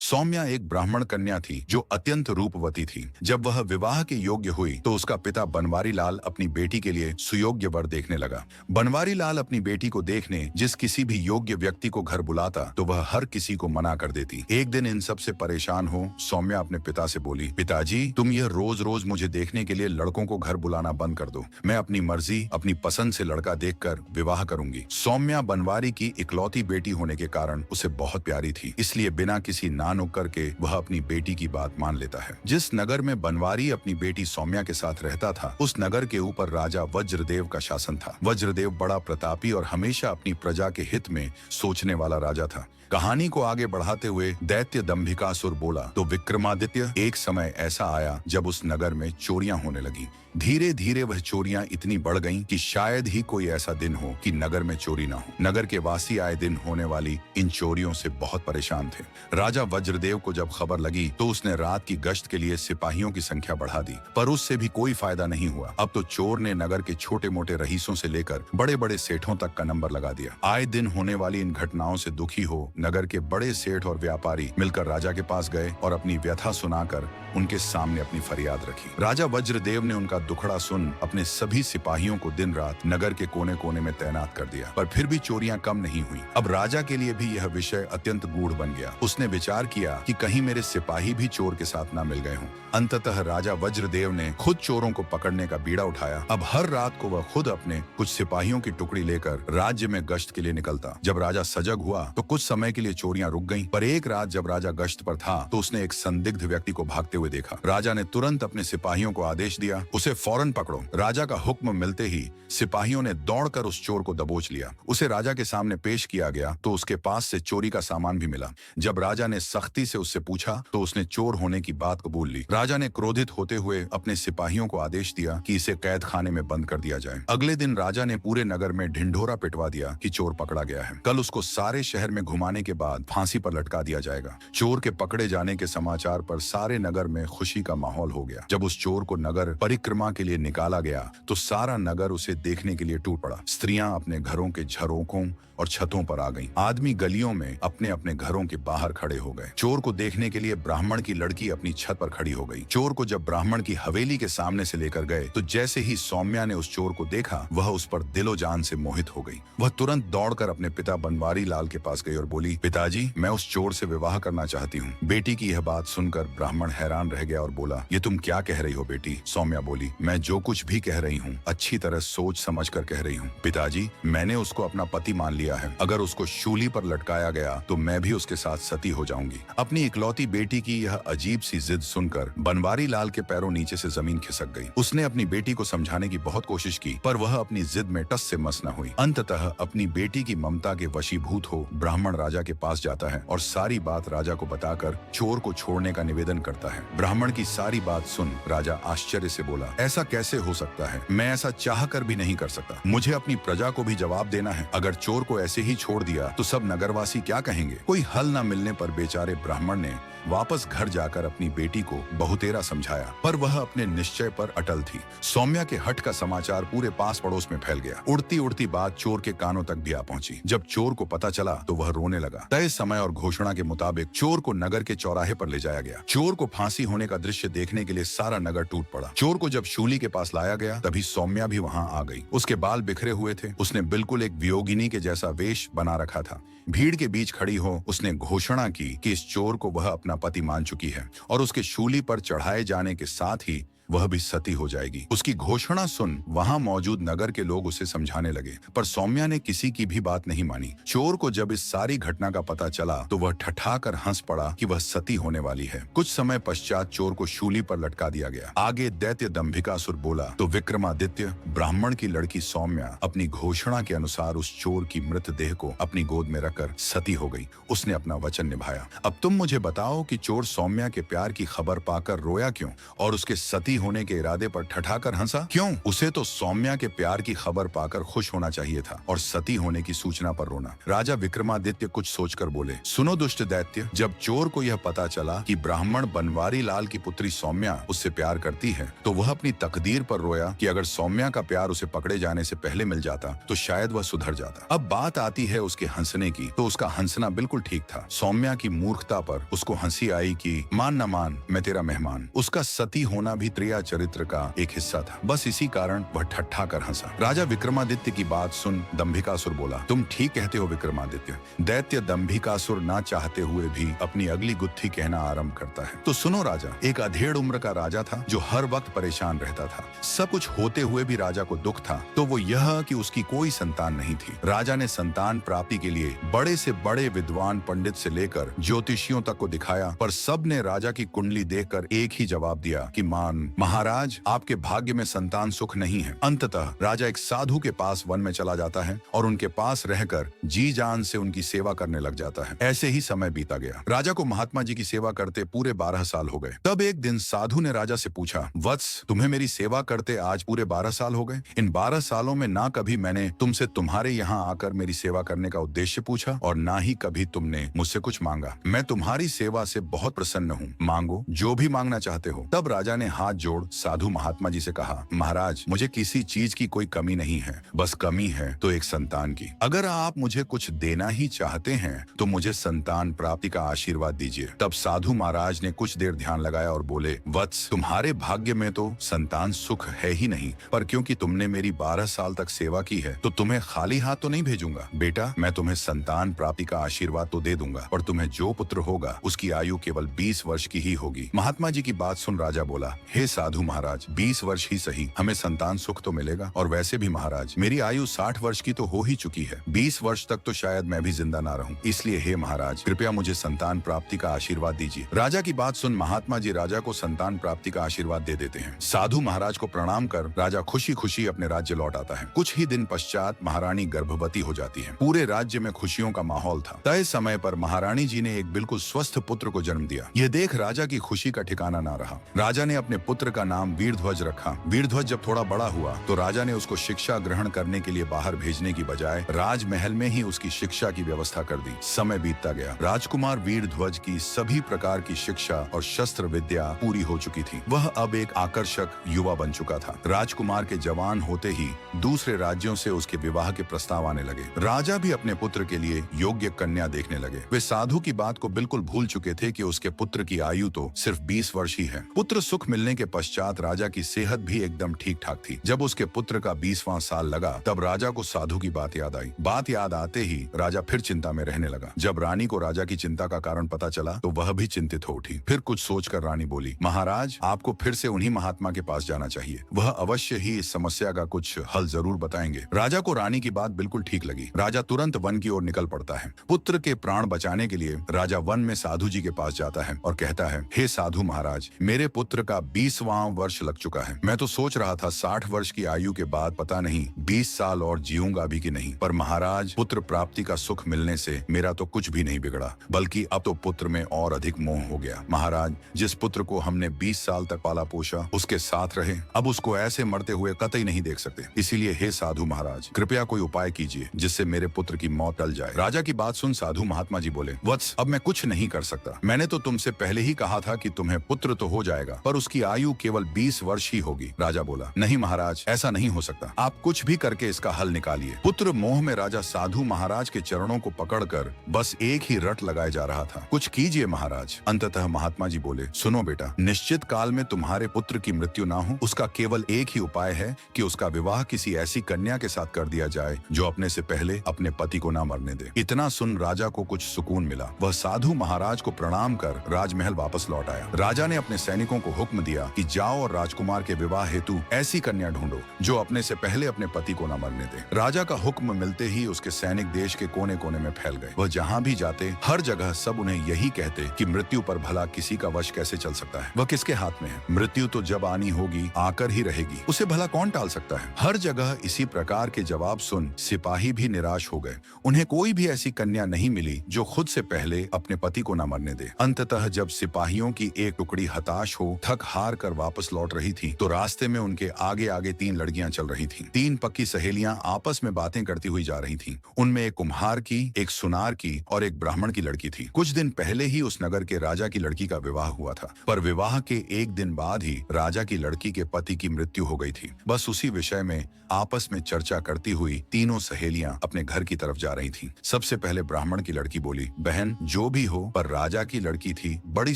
सौम्या एक ब्राह्मण कन्या थी जो अत्यंत रूपवती थी। जब वह विवाह के योग्य हुई तो उसका पिता बनवारी लाल अपनी बेटी के लिए सुयोग्य वर देखने लगा। बनवारी लाल अपनी बेटी को देखने जिस किसी भी योग्य व्यक्ति को घर बुलाता तो वह हर किसी को मना कर देती। एक दिन इन सब से परेशान हो सौम्या अपने पिता से बोली, पिताजी तुम यह रोज रोज मुझे देखने के लिए लड़कों को घर बुलाना बंद कर दो। मैं अपनी मर्जी अपनी पसंद से लड़का देखकर विवाह करूंगी। सौम्या बनवारी की इकलौती बेटी होने के कारण उसे बहुत प्यारी थी, इसलिए बिना किसी ना नुक्कर के वह अपनी बेटी की बात मान लेता है। जिस नगर में बनवारी अपनी बेटी सौम्या के साथ रहता था उस नगर के ऊपर राजा वज्रदेव का शासन था। वज्रदेव बड़ा प्रतापी और हमेशा अपनी प्रजा के हित में सोचने वाला राजा था। कहानी को आगे बढ़ाते हुए दैत्य दंभिकासुर बोला, तो विक्रमादित्य एक समय ऐसा आया जब उस नगर में चोरियां होने लगी। धीरे धीरे वह चोरियां इतनी बढ़ गईं कि शायद ही कोई ऐसा दिन हो कि नगर में चोरी ना हो। नगर के वासी आए दिन होने वाली इन चोरियों से बहुत परेशान थे। राजा वज्रदेव को जब खबर लगी तो उसने रात की गश्त के लिए सिपाहियों की संख्या बढ़ा दी, पर उससे भी कोई फायदा नहीं हुआ। अब तो चोर ने नगर के छोटे मोटे रईसों से लेकर बड़े बड़े सेठों तक का नंबर लगा दिया। आए दिन होने वाली इन घटनाओं से दुखी हो नगर के बड़े सेठ और व्यापारी मिलकर राजा के पास गए और अपनी व्यथा सुनाकर उनके सामने अपनी फरियाद रखी। राजा वज्रदेव ने उनका दुखड़ा सुन अपने सभी सिपाहियों को दिन रात नगर के कोने कोने में तैनात कर दिया, पर फिर भी चोरियां कम नहीं हुई। अब राजा के लिए भी यह विषय अत्यंत गूढ़ बन गया। उसने विचार किया कि कहीं मेरे सिपाही भी चोर के साथ न मिल गए हों। अंततः राजा वज्रदेव ने खुद चोरों को पकड़ने का बीड़ा उठाया। अब हर रात को वह खुद अपने कुछ सिपाहियों की टुकड़ी लेकर राज्य में गश्त के लिए निकलता। जब राजा सजग हुआ तो कुछ समय के लिए चोरियां रुक गईं, पर एक रात जब राजा गश्त पर था तो उसने एक संदिग्ध व्यक्ति को भागते हुए देखा। राजा ने तुरंत अपने सिपाहियों को आदेश दिया, उसे फौरन पकड़ो। राजा का हुक्म मिलते ही सिपाहियों ने दौड़कर उस चोर को दबोच लिया। उसे राजा के सामने पेश किया गया तो उसके पास से चोरी का सामान भी मिला। जब राजा ने सख्ती से उससे पूछा तो उसने चोर होने की बात कबूल ली। राजा ने क्रोधित होते हुए अपने सिपाहियों को आदेश दिया कि इसे कैद खाने में बंद कर दिया जाए। अगले दिन राजा ने पूरे नगर में ढिंढोरा पिटवा दिया कि चोर पकड़ा गया है। कल उसको सारे शहर में घुमाने के बाद फांसी पर लटका दिया जाएगा। चोर के पकड़े जाने के समाचार पर सारे नगर में खुशी का माहौल हो गया। जब उस चोर को नगर परिक्रमा के लिए निकाला गया तो सारा नगर उसे देखने के लिए टूट पड़ा। स्त्रियां अपने घरों के झरोकों और छतों पर आ गईं। आदमी गलियों में अपने अपने घरों के बाहर खड़े हो गए। चोर को देखने के लिए ब्राह्मण की लड़की अपनी छत पर खड़ी हो गई। चोर को जब ब्राह्मण की हवेली के सामने से लेकर गए तो जैसे ही सौम्या ने उस चोर को देखा वह उस पर दिलो जान से मोहित हो गई। वह तुरंत दौड़कर अपने पिता बनवारी लाल के पास गई और बोली, पिताजी मैं उस चोर से विवाह करना चाहती हूँ। बेटी की यह बात सुनकर ब्राह्मण हैरान रह गया और बोला, ये तुम क्या कह रही हो बेटी? सौम्या बोली, मैं जो कुछ भी कह रही हूँ अच्छी तरह सोच समझ कर कह रही हूँ। पिताजी मैंने उसको अपना पति मान लिया है। अगर उसको शूली पर लटकाया गया तो मैं भी उसके साथ सती हो जाऊंगी। अपनी इकलौती बेटी की यह अजीब सी जिद सुनकर बनवारी लाल के पैरों नीचे से जमीन खिसक गई। उसने अपनी बेटी को समझाने की बहुत कोशिश की पर वह अपनी जिद में टस से मस न हुई। अंततः अपनी बेटी की ममता के वशीभूत हो ब्राह्मण राजा के पास जाता है और सारी बात राजा को बताकर चोर को छोड़ने का निवेदन करता है। ब्राह्मण की सारी बात सुन राजा आश्चर्य से बोला, ऐसा कैसे हो सकता है? मैं ऐसा चाह कर भी नहीं कर सकता। मुझे अपनी प्रजा को भी जवाब देना है। अगर चोर को ऐसे ही छोड़ दिया तो सब नगरवासी क्या कहेंगे? कोई हल न मिलने पर बेचारे ब्राह्मण ने वापस घर जाकर अपनी बेटी को बहुतेरा समझाया पर वह अपने निश्चय पर अटल थी। सौम्या के हठ का समाचार पूरे पास पड़ोस में फैल गया। उड़ती उड़ती बात चोर के कानों तक भी आ पहुंची। जब चोर को पता चला तो वह रोने लगा। तय समय और घोषणा के मुताबिक चोर को नगर के चौराहे पर ले जाया गया। चोर को फांसी होने का दृश्य देखने के लिए सारा नगर टूट पड़ा। चोर को जब शूली के पास लाया गया तभी सौम्या भी वहां आ गई। उसके बाल बिखरे हुए थे। उसने बिल्कुल एक वियोगिनी के जैसा वेश बना रखा था। भीड़ के बीच खड़ी हो उसने घोषणा की कि इस चोर को वह अपना पति मान चुकी है और उसके शूली पर चढ़ाए जाने के साथ ही वह भी सती हो जाएगी। उसकी घोषणा सुन वहां मौजूद नगर के लोग उसे समझाने लगे पर सौम्या ने किसी की भी बात नहीं मानी। चोर को जब इस सारी घटना का पता चला तो वह ठठाकर हंस पड़ा कि वह सती होने वाली है। कुछ समय पश्चात चोर को शूली पर लटका दिया गया। आगे दैत्य दंभिकासुर बोला, तो विक्रमादित्य ब्राह्मण की लड़की सौम्या अपनी घोषणा के अनुसार उस चोर की मृतदेह को अपनी गोद में रखकर सती हो गई। उसने अपना वचन निभाया। अब तुम मुझे बताओ कि चोर सौम्या के प्यार की खबर पाकर रोया क्यों और उसके सती होने के इरादे पर ठठाकर हंसा। क्यों? उसे तो सौम्या के प्यार की खबर पाकर खुश होना चाहिए था और सती होने की सूचना पर रोना। राजा विक्रमादित्य कुछ सोचकर बोले, सुनो दुष्ट दैत्य, जब चोर को यह पता चला कि ब्राह्मण बनवारी लाल की पुत्री सौम्या उससे प्यार करती है तो वह अपनी तकदीर पर रोया कि अगर सौम्या का प्यार उसे पकड़े जाने से पहले मिल जाता तो शायद वह सुधर जाता। अब बात आती है उसके हंसने की, तो उसका हंसना बिल्कुल ठीक था। सौम्या की मूर्खता पर उसको हंसी आई कि मान न मान मैं तेरा मेहमान। उसका सती होना भी त्रिया चरित्र का एक हिस्सा था, बस इसी कारण वह ठट्ठा कर हंसा। राजा विक्रमादित्य की बात सुन दंभिकासुर बोला, तुम ठीक कहते हो विक्रमादित्य। दैत्य दंभिकासुर ना चाहते हुए भी अपनी अगली गुत्थी कहना आरंभ करता है। तो सुनो राजा, एक अधेड़ उम्र का राजा था जो हर वक्त परेशान रहता था। सब कुछ होते हुए भी राजा को दुख था, तो वो यह कि उसकी कोई संतान नहीं थी। राजा ने संतान प्राप्ति के लिए बड़े से बड़े विद्वान पंडित से लेकर ज्योतिषियों तक को दिखाया, पर सब ने राजा की कुंडली देखकर एक ही जवाब दिया कि महाराज आपके भाग्य में संतान सुख नहीं है। अंततः राजा एक साधु के पास वन में चला जाता है और उनके पास रहकर जी जान से उनकी सेवा करने लग जाता है। ऐसे ही समय बीता गया। राजा को महात्मा जी की सेवा करते पूरे 12 साल हो गए। तब एक दिन साधु ने राजा से पूछा, वत्स, तुम्हें मेरी सेवा करते आज पूरे 12 साल हो गए। इन 12 सालों में ना कभी मैंने तुमसे तुम्हारे यहाँ आकर मेरी सेवा करने का उद्देश्य पूछा और ना ही कभी तुमने मुझसे कुछ मांगा। मैं तुम्हारी सेवा से बहुत प्रसन्न हूँ, मांगो जो भी मांगना चाहते हो। तब राजा ने हाथ जोड़ साधु महात्मा जी से कहा, महाराज मुझे किसी चीज की कोई कमी नहीं है, बस कमी है तो एक संतान की। अगर आप मुझे कुछ देना ही चाहते हैं तो मुझे संतान प्राप्ति का आशीर्वाद दीजिए। तब साधु महाराज ने कुछ देर ध्यान लगाया और बोले, वत्स, तुम्हारे भाग्य में तो संतान सुख है ही नहीं, पर क्योंकि तुमने मेरी 12 साल तक सेवा की है तो तुम्हें खाली हाथ तो नहीं भेजूंगा। बेटा, मैं तुम्हें संतान प्राप्ति का आशीर्वाद तो दे दूंगा और तुम्हें जो पुत्र होगा उसकी आयु केवल 20 वर्ष की ही होगी। महात्मा जी की बात सुन राजा बोला, हे साधु महाराज, 20 वर्ष ही सही, हमें संतान सुख तो मिलेगा। और वैसे भी महाराज, मेरी आयु 60 वर्ष की तो हो ही चुकी है। 20 वर्ष तक तो शायद मैं भी जिंदा ना रहूं। इसलिए हे महाराज, कृपया मुझे संतान प्राप्ति का आशीर्वाद दीजिए। राजा की बात सुन महात्मा जी राजा को संतान प्राप्ति का आशीर्वाद दे देते हैं। साधु महाराज को प्रणाम कर राजा खुशी खुशी अपने राज्य लौट आता है। कुछ ही दिन पश्चात महारानी गर्भवती हो जाती है। पूरे राज्य में खुशियों का माहौल था। तय समय पर महारानी जी ने एक बिल्कुल स्वस्थ पुत्र को जन्म दिया। यह देख राजा की खुशी का ठिकाना ना रहा। राजा ने अपने पुत्र का नाम वीरध्वज रखा। वीरध्वज जब थोड़ा बड़ा हुआ तो राजा ने उसको शिक्षा ग्रहण करने के लिए बाहर भेजने की बजाय राजमहल में ही उसकी शिक्षा की व्यवस्था कर दी। समय बीतता गया। राजकुमार वीरध्वज की सभी प्रकार की शिक्षा और शस्त्र विद्या पूरी हो चुकी थी। वह अब एक आकर्षक युवा बन चुका था। राजकुमार के जवान होते ही दूसरे राज्यों से उसके विवाह के प्रस्ताव आने लगे। राजा भी अपने पुत्र के लिए योग्य कन्या देखने लगे। वे साधु की बात को बिल्कुल भूल चुके थे कि उसके पुत्र की आयु तो सिर्फ 20 वर्ष ही है। पुत्र सुख मिलने के पश्चात राजा की सेहत भी एकदम ठीक ठाक थी। जब उसके पुत्र का 20वां साल लगा तब राजा को साधु की बात याद आई। बात याद आते ही राजा फिर चिंता में रहने लगा। जब रानी को राजा की चिंता का कारण पता चला तो वह भी चिंतित हो उठी। फिर कुछ सोचकर रानी बोली, महाराज, आपको फिर से उन्हीं महात्मा के पास जाना चाहिए। वह अवश्य ही इस समस्या का कुछ हल जरूर बताएंगे। राजा को रानी की बात बिल्कुल ठीक लगी। राजा तुरंत वन की ओर निकल पड़ता है। पुत्र के प्राण बचाने के लिए राजा वन में साधु जी के पास जाता है और कहता है, हे साधु महाराज, मेरे पुत्र का 20वां वर्ष लग चुका है। मैं तो सोच रहा था 60 वर्ष की आयु के बाद पता नहीं 20 साल और जीऊंगा भी कि नहीं, पर महाराज, पुत्र प्राप्ति का सुख मिलने से मेरा तो कुछ भी नहीं बिगड़ा, बल्कि अब तो पुत्र में और अधिक मोह हो गया। महाराज, जिस पुत्र को हमने 20 साल तक पाला पोषा, उसके साथ रहे, अब उसको ऐसे मरते हुए कतई नहीं देख सकते। इसीलिए हे साधु महाराज, कृपया कोई उपाय कीजिए जिससे मेरे पुत्र की मौत टल जाए। राजा की बात सुन साधु महात्मा जी बोले, वत्स, अब मैं कुछ नहीं कर सकता। मैंने तो तुमसे पहले ही कहा था कि तुम्हें पुत्र तो हो जाएगा, पर उसकी आयु केवल 20 वर्ष ही होगी। राजा बोला, नहीं महाराज, ऐसा नहीं हो सकता। आप कुछ भी करके इसका हल निकालिए। पुत्र मोह में राजा साधु महाराज के चरणों को पकड़कर बस एक ही रट लगाए जा रहा था। कुछ कीजिए महाराज। अंततः महात्मा जी बोले, सुनो बेटा, निश्चित काल में तुम्हारे पुत्र की मृत्यु ना हो, उसका केवल एक ही उपाय है कि उसका विवाह किसी ऐसी कन्या के साथ कर दिया जाए जो अपने से पहले अपने पति को ना मरने दे। इतना सुन राजा को कुछ सुकून मिला। वह साधु महाराज को प्रणाम कर राजमहल वापस लौट आया। राजा ने अपने सैनिकों को हुक्म दिया कि जाओ और राजकुमार के विवाह हेतु ऐसी कन्या ढूंढो जो अपने से पहले अपने पति को ना मरने दे। राजा का हुक्म मिलते ही उसके सैनिक देश के कोने कोने में फैल गए। वह जहाँ भी जाते हर जगह सब उन्हें यही कहते कि मृत्यु पर भला किसी का वश कैसे चल सकता है, वह किसके हाथ में है। मृत्यु तो जब आनी होगी आकर ही रहेगी, उसे भला कौन टाल सकता है। हर जगह इसी प्रकार के जवाब सुन सिपाही भी निराश हो गए। उन्हें कोई भी ऐसी कन्या नहीं मिली जो खुद से पहले अपने पति को न मरने दे। अंततः जब सिपाहियों की एक टुकड़ी हताश हो थक हार कर खाकर वापस लौट रही थी तो रास्ते में उनके आगे आगे 3 लड़कियां चल रही थीं। 3 पक्की सहेलियां आपस में बातें करती हुई जा रही थीं। उनमें एक कुम्हार की, एक सुनार की और एक ब्राह्मण की लड़की थी। कुछ दिन पहले ही उस नगर के राजा की लड़की का विवाह हुआ था, पर विवाह के एक दिन बाद ही राजा की लड़की के पति की मृत्यु हो गई थी। बस उसी विषय में आपस में चर्चा करती हुई तीनों सहेलियां अपने घर की तरफ जा रही थीं। सबसे पहले ब्राह्मण की लड़की बोली, बहन जो भी हो, पर राजा की लड़की थी बड़ी